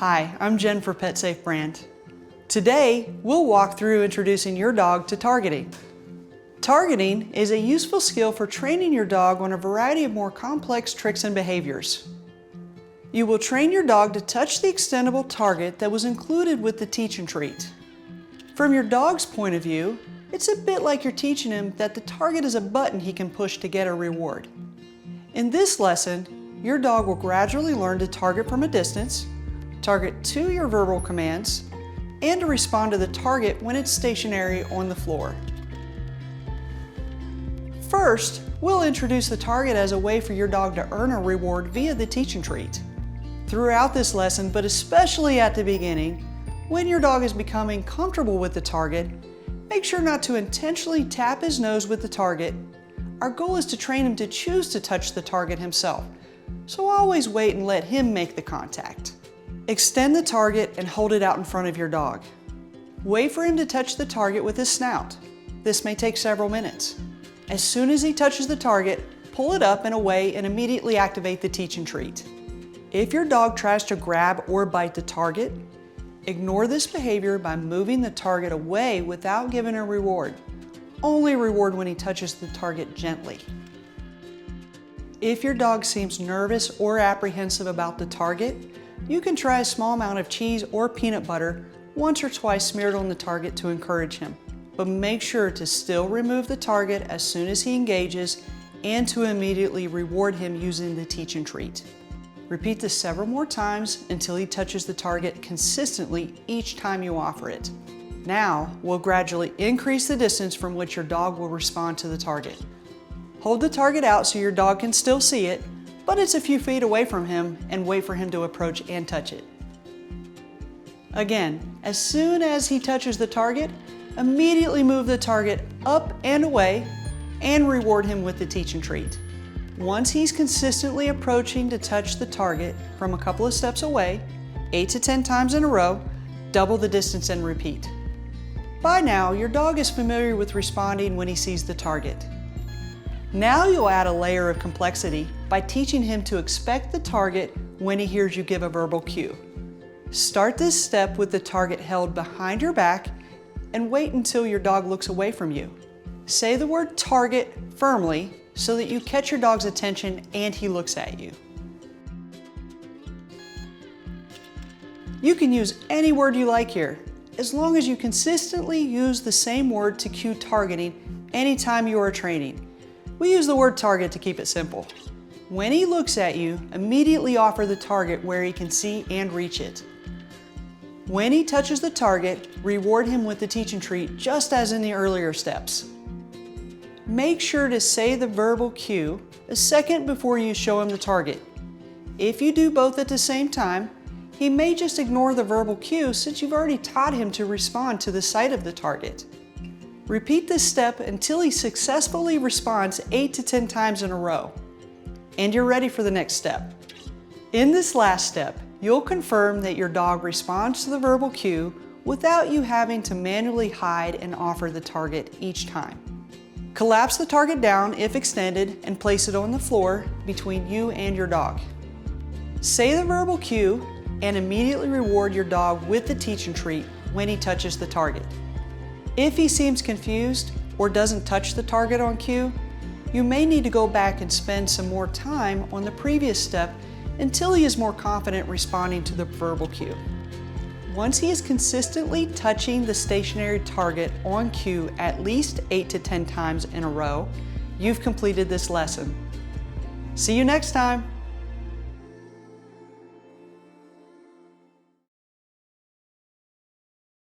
Hi, I'm Jen for PetSafe brand. Today, we'll walk through introducing your dog to targeting. Targeting is a useful skill for training your dog on a variety of more complex tricks and behaviors. You will train your dog to touch the extendable target that was included with the teach and treat. From your dog's point of view, it's a bit like you're teaching him that the target is a button he can push to get a reward. In this lesson, your dog will gradually learn to target from a distance, target to your verbal commands, and to respond to the target when it's stationary on the floor. First, we'll introduce the target as a way for your dog to earn a reward via the teach and treat. Throughout this lesson, but especially at the beginning, when your dog is becoming comfortable with the target, make sure not to intentionally tap his nose with the target. Our goal is to train him to choose to touch the target himself, so always wait and let him make the contact. Extend the target and hold it out in front of your dog. Wait for him to touch the target with his snout. This may take several minutes. As soon as he touches the target, pull it up and away and immediately activate the teach and treat. If your dog tries to grab or bite the target, ignore this behavior by moving the target away without giving a reward. Only reward when he touches the target gently. If your dog seems nervous or apprehensive about the target, you can try a small amount of cheese or peanut butter once or twice smeared on the target to encourage him. But make sure to still remove the target as soon as he engages and to immediately reward him using the teach and treat. Repeat this several more times until he touches the target consistently each time you offer it. Now, we'll gradually increase the distance from which your dog will respond to the target. Hold the target out so your dog can still see it, but it's a few feet away from him, and wait for him to approach and touch it. Again, as soon as he touches the target, immediately move the target up and away and reward him with the teach and treat. Once he's consistently approaching to touch the target from a couple of steps away, 8 to 10 times in a row, double the distance and repeat. By now, your dog is familiar with responding when he sees the target. Now you'll add a layer of complexity by teaching him to expect the target when he hears you give a verbal cue. Start this step with the target held behind your back and wait until your dog looks away from you. Say the word target firmly so that you catch your dog's attention and he looks at you. You can use any word you like here, as long as you consistently use the same word to cue targeting anytime you are training. We use the word target to keep it simple. When he looks at you, immediately offer the target where he can see and reach it. When he touches the target, reward him with the teach and treat just as in the earlier steps. Make sure to say the verbal cue a second before you show him the target. If you do both at the same time, he may just ignore the verbal cue since you've already taught him to respond to the sight of the target. Repeat this step until he successfully responds 8 to 10 times in a row. And you're ready for the next step. In this last step, you'll confirm that your dog responds to the verbal cue without you having to manually hide and offer the target each time. Collapse the target down if extended and place it on the floor between you and your dog. Say the verbal cue and immediately reward your dog with the teach and treat when he touches the target. If he seems confused or doesn't touch the target on cue, you may need to go back and spend some more time on the previous step until he is more confident responding to the verbal cue. Once he is consistently touching the stationary target on cue at least 8 to 10 times in a row, you've completed this lesson. See you next time.